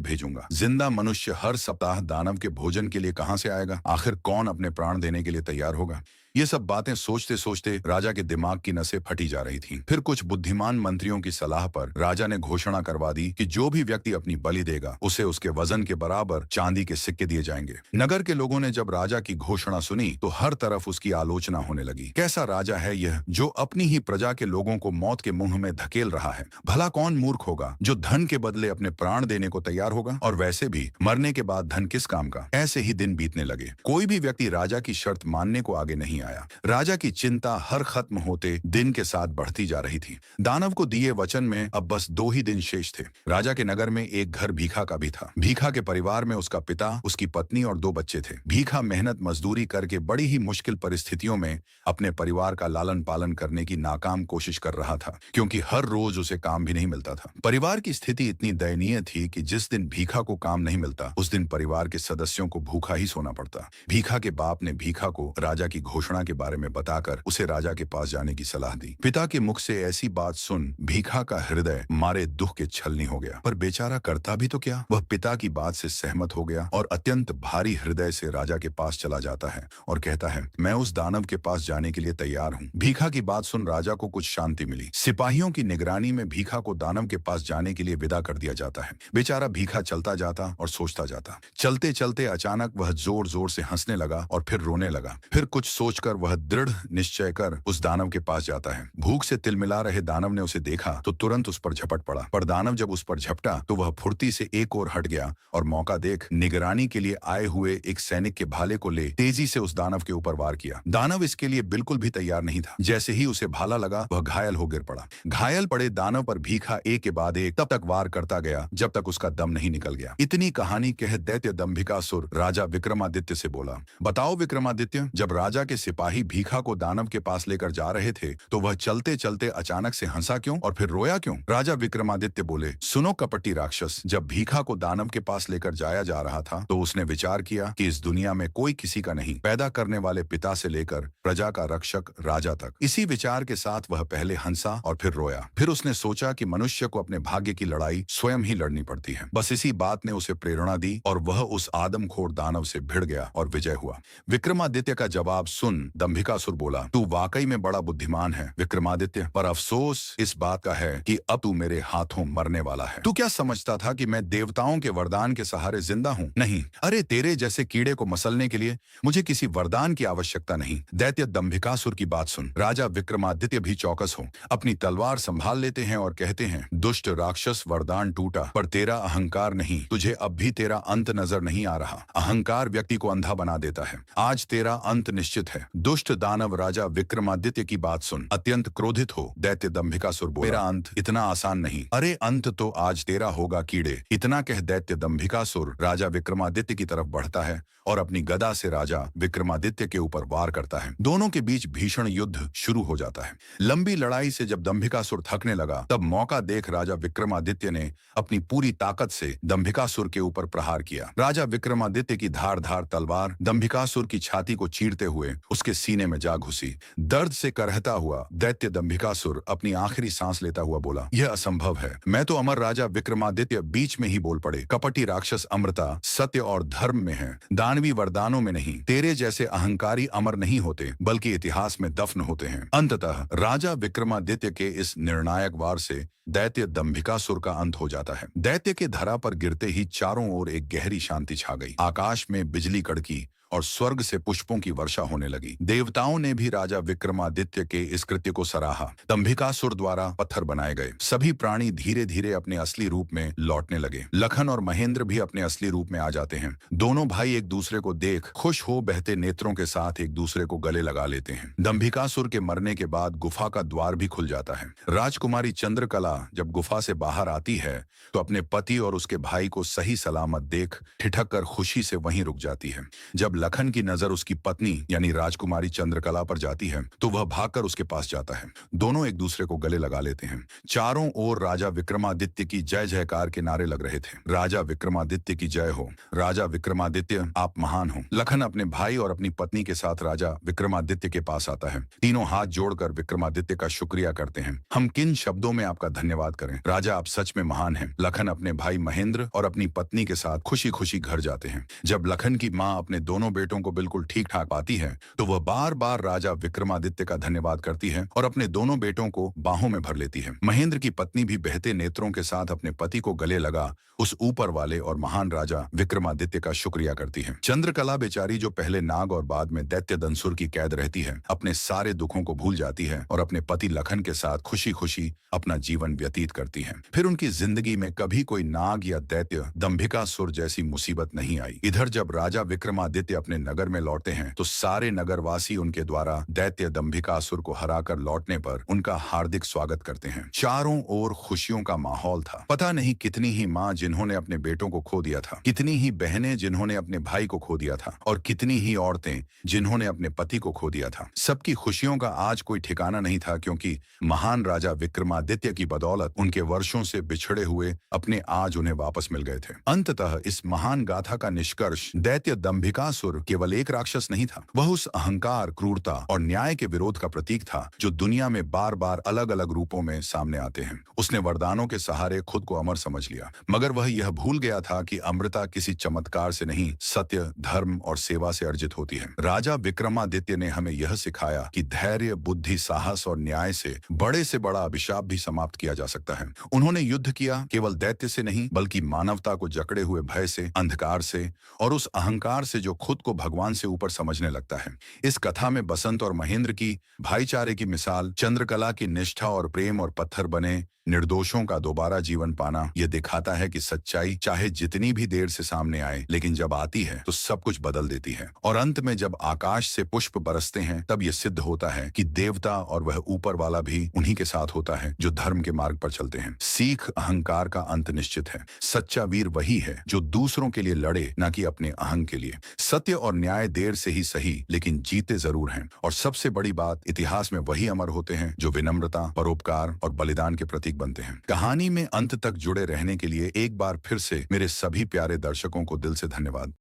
भेजूंगा? जिंदा मनुष्य हर सप्ताह दानव के भोजन के लिए कहां से आएगा? आखिर कौन अपने प्राण देने के लिए तैयार होगा? ये सब बातें सोचते सोचते राजा के दिमाग की नसें फटी जा रही थीं। फिर कुछ बुद्धिमान मंत्रियों की सलाह पर राजा ने घोषणा करवा दी कि जो भी व्यक्ति अपनी बलि देगा उसे उसके वजन के बराबर चांदी के सिक्के दिए जाएंगे। नगर के लोगों ने जब राजा की घोषणा सुनी तो हर तरफ उसकी आलोचना होने लगी। कैसा राजा है यह, जो अपनी ही प्रजा के लोगों को मौत के मुंह में धकेल रहा है? भला कौन मूर्ख होगा जो धन के बदले अपने प्राण देने को तैयार होगा? और वैसे भी मरने के बाद धन किस काम का? ऐसे ही दिन बीतने लगे। कोई भी व्यक्ति राजा की शर्त मानने को आगे नहीं आया। राजा की चिंता हर खत्म होते दिन के साथ बढ़ती जा रही थी। दानव को दिए वचन में अब बस 2 ही दिन शेष थे। राजा के नगर में एक घर भीखा का भी था। भीखा के परिवार में उसका पिता, उसकी पत्नी और 2 बच्चे थे। भीखा मेहनत मजदूरी करके बड़ी ही मुश्किल परिस्थितियों में अपने परिवार का लालन पालन करने की नाकाम कोशिश कर रहा था, क्योंकि हर रोज उसे काम भी नहीं मिलता था। परिवार की स्थिति इतनी दयनीय थी कि जिस दिन भीखा को काम नहीं मिलता उस दिन परिवार के सदस्यों को भूखा ही सोना पड़ता। भीखा के बाप ने भीखा को राजा की घोषणा के बारे में बताकर उसे राजा के पास जाने की सलाह दी। पिता के मुख से ऐसी बात सुन भीखा का हृदय मारे दुख के छलनी हो गया, पर बेचारा करता भी तो क्या। वह पिता की बात से सहमत हो गया और अत्यंत भारी हृदय से राजा के पास चला जाता है और कहता है, मैं उस दानव के पास जाने के लिए तैयार हूँ। भीखा की बात सुन राजा को कुछ शांति मिली। सिपाहियों की निगरानी में भीखा को दानव के पास जाने के लिए विदा कर दिया जाता है। बेचारा भीखा चलता जाता और सोचता जाता। चलते चलते अचानक वह जोर जोर से हंसने लगा और फिर रोने लगा। फिर कुछ सोचकर वह दृढ़ निश्चय कर उस दानव के पास जाता है। भूख से तिलमिला रहे दानव ने उसे देखा तो तुरंत उस पर झपट पड़ा, पर दानव जब उस पर झपटा तो वह फुर्ती से एक ओर हट गया और मौका देख निगरानी के लिए आए हुए एक सैनिक के भाले को ले तेजी से उस दानव के ऊपर वार किया। दानव इसके लिए बिल्कुल भी तैयार नहीं था। जैसे ही उसे भाला लगा वह घायल हो गिर पड़ा। घायल पड़े दानव पर भीखा एक के बाद एक तब तक वार करता गया जब तक उसका दम नहीं निकल गया। इतनी कहानी कह दैत्य दंभिकासुर राजा विक्रमादित्य से बोला, बताओ विक्रमादित्य, जब राजा के सिपाही भीखा को दानव के पास लेकर जा रहे थे तो वह चलते चलते अचानक से हंसा क्यों और फिर रोया क्यों? राजा विक्रमादित्य बोले, सुनो कपटी राक्षस, जब भीखा को दानव के पास लेकर जाया जा रहा था तो उसने विचार किया कि इस दुनिया में कोई किसी का नहीं, पैदा करने वाले पिता से लेकर प्रजा का रक्षक राजा तक। इसी विचार के साथ वह पहले हंसा और फिर रोया। फिर उसने सोचा कि मनुष्य को अपने भाग्य की लड़ाई स्वयं ही लड़नी पड़ती है। बस इसी बात ने उसे प्रेरणा दी और वह उस आदमखोर दानव से भिड़ गया और विजय हुआ। विक्रमादित्य का जवाब सुन दंभिकासुर बोला, तू वाकई में बड़ा बुद्धिमान है विक्रमादित्य, पर अफसोस इस बात का है कि अब तू मेरे हाथों मरने वाला है। तू क्या समझता था कि मैं देवताओं के वरदान के सहारे जिंदा हूँ? नहीं, अरे तेरे जैसे कीड़े को मसलने के लिए मुझे किसी वरदान की आवश्यकता नहीं। दैत्य दंभिकासुर की बात सुन। राजा विक्रमादित्य भी चौकस हो, अपनी तलवार संभाल लेते हैं और कहते हैं, दुष्ट राक्षस, वरदान टूटा पर तेरा अहंकार नहीं। तुझे अब भी तेरा अंत नजर नहीं आ रहा। अहंकार व्यक्ति को अंधा बना देता है। आज तेरा अंत निश्चित है। दुष्ट दानव राजा विक्रमादित्य की बात सुन। अत्यंत क्रोधित हो दैत्य दंभिकासुर बोला, मेरा अंत इतना आसान नहीं। अरे अंत तो आज तेरा होगा कीड़े। इतना कह दैत्य दंभिकासुर राजा विक्रमादित्य की तरफ बढ़ता है और अपनी गदा से राजा विक्रमादित्य के ऊपर वार करता है। दोनों के बीच भीषण युद्ध शुरू हो जाता है। लंबी लड़ाई से जब दंभिकासुर थकने लगा तब मौका देख राजा विक्रमादित्य ने अपनी पूरी ताकत से दंभिकासुर के ऊपर प्रहार किया। राजा विक्रमादित्य की धारदार तलवार दंभिकासुर की छाती को चीरते हुए उसके सीने में जा घुसी। दर्द से करहता हुआ दैत्य दंभिकासुर अपनी आखिरी सांस लेता हुआ बोला, यह असंभव है। मैं तो अमर राजा विक्रमादित्य। बीच में ही बोल पड़े, कपटी राक्षस अमृता सत्य और धर्म में है, दानवी वरदानों में नहीं। तेरे जैसे अहंकारी अमर नहीं होते, बल्कि इतिहास में दफन होते हैं। अंततः राजा विक्रमादित्य के इस निर्णायक वार से दैत्य दंभिकासुर का अंत हो जाता है। दैत्य के धरा पर गिरते ही चारों ओर एक गहरी शांति छा गई। आकाश में बिजली कड़की और स्वर्ग से पुष्पों की वर्षा होने लगी। देवताओं ने भी राजा विक्रमादित्य के इस कृत्य को सराहा। दंभिकासुर द्वारा पत्थर बनाए गए सभी प्राणी धीरे धीरे अपने असली रूप में लौटने लगे। लखन और महेंद्र भी अपने असली रूप में आ जाते हैं। दोनों भाई एक दूसरे को देख खुश हो बहते नेत्रों के साथ एक दूसरे को गले लगा लेते हैं। दंभिकासुर के मरने के बाद गुफा का द्वार भी खुल जाता है। राजकुमारी चंद्रकला जब गुफा से बाहर आती है तो अपने पति और उसके भाई को सही सलामत देख ठिठक कर खुशी से वहीं रुक जाती है। जब लखन की नजर उसकी पत्नी यानी राजकुमारी चंद्रकला पर जाती है तो वह भागकर उसके पास जाता है। दोनों एक दूसरे को गले लगा लेते हैं। चारों ओर राजा विक्रमादित्य की जय जयकार के नारे लग रहे थे। राजा विक्रमादित्य की जय हो, राजा विक्रमादित्य आप महान हो। लखन अपने भाई और अपनी पत्नी के साथ राजा विक्रमादित्य के पास आता है। तीनों हाथ जोड़कर विक्रमादित्य का शुक्रिया करते हैं। हम किन शब्दों में आपका धन्यवाद करें, राजा आप सच में महान हैं। लखन अपने भाई महेंद्र और अपनी पत्नी के साथ खुशी खुशी घर जाते हैं। जब लखन की माँ अपने दोनों बेटों को बिल्कुल ठीक ठाक पाती है तो वह बार बार राजा विक्रमादित्य का धन्यवाद करती है और अपने दोनों बेटों को बाहों में भर लेती है। महेंद्र की पत्नी भी बहते नेत्रों के साथ अपने पति को गले लगा उस ऊपर वाले और महान राजा विक्रमादित्य का शुक्रिया करती है। चंद्रकला बेचारी जो पहले नाग और बाद में दैत्य दंसुर की कैद रहती है, अपने सारे दुखों को भूल जाती है और अपने पति लखन के साथ खुशी खुशी अपना जीवन व्यतीत करती है। फिर उनकी जिंदगी में कभी कोई नाग या दैत्य दंभिकासुर जैसी मुसीबत नहीं आई। इधर जब राजा विक्रमादित्य अपने नगर में लौटते हैं तो सारे नगरवासी उनके द्वारा दैत्य दंभिकासुर को हराकर लौटने पर उनका हार्दिक स्वागत करते हैं। चारों ओर खुशियों का माहौल था। पता नहीं कितनी ही माँ जिन्होंने अपने बेटों को खो दिया था, कितनी ही बहनें जिन्होंने अपने भाई को खो दिया था और कितनी ही औरतें जिन्होंने अपने पति को खो दिया था। सबकी खुशियों का आज कोई ठिकाना नहीं था, क्योंकि महान राजा विक्रमादित्य की बदौलत उनके वर्षों से बिछड़े हुए अपने आज उन्हें वापस मिल गए थे। अंततः इस महान गाथा का निष्कर्ष दैत्य दंभिकासुर केवल एक राक्षस नहीं था, वह उस अहंकार, क्रूरता और न्याय के विरोध का प्रतीक था जो दुनिया में बार बार अलग अलग रूपों में सामने आते हैं। उसने वरदानों के सहारे खुद को अमर समझ लिया, मगर वह यह भूल गया था कि अमृता किसी चमत्कार से नहीं, सत्य, धर्म और सेवा से अर्जित होती है। राजा विक्रमादित्य ने हमें यह सिखाया कि धैर्य, बुद्धि, साहस और न्याय से बड़ा अभिशाप भी समाप्त किया जा सकता है। उन्होंने युद्ध किया केवल दैत्य से नहीं, बल्कि मानवता को जकड़े हुए भय से, अंधकार से और उस अहंकार से जो खुद को भगवान से ऊपर समझने लगता है। इस कथा में बसंत और महेंद्र की भाईचारे की मिसाल, चंद्रकला की निष्ठा और प्रेम और पत्थर बने निर्दोषों का दोबारा जीवन पाना यह दिखाता है कि सच्चाई चाहे जितनी भी देर से सामने आए, लेकिन जब आती है तो सब कुछ बदल देती है। और अंत में जब आकाश से पुष्प बरसते हैं तब यह सिद्ध होता है कि देवता और वह ऊपर वाला भी उन्हीं के साथ होता है जो धर्म के मार्ग पर चलते हैं। सीख, अहंकार का अंत निश्चित है। सच्चा वीर वही है जो दूसरों के लिए लड़े, न कि अपने अहंग के लिए। सत्य और न्याय देर से ही सही, लेकिन जीते जरूर हैं। और सबसे बड़ी बात, इतिहास में वही अमर होते हैं जो विनम्रता, परोपकार और बलिदान के प्रतीक बनते हैं। कहानी में अंत तक जुड़े रहने के लिए एक बार फिर से मेरे सभी प्यारे दर्शकों को दिल से धन्यवाद।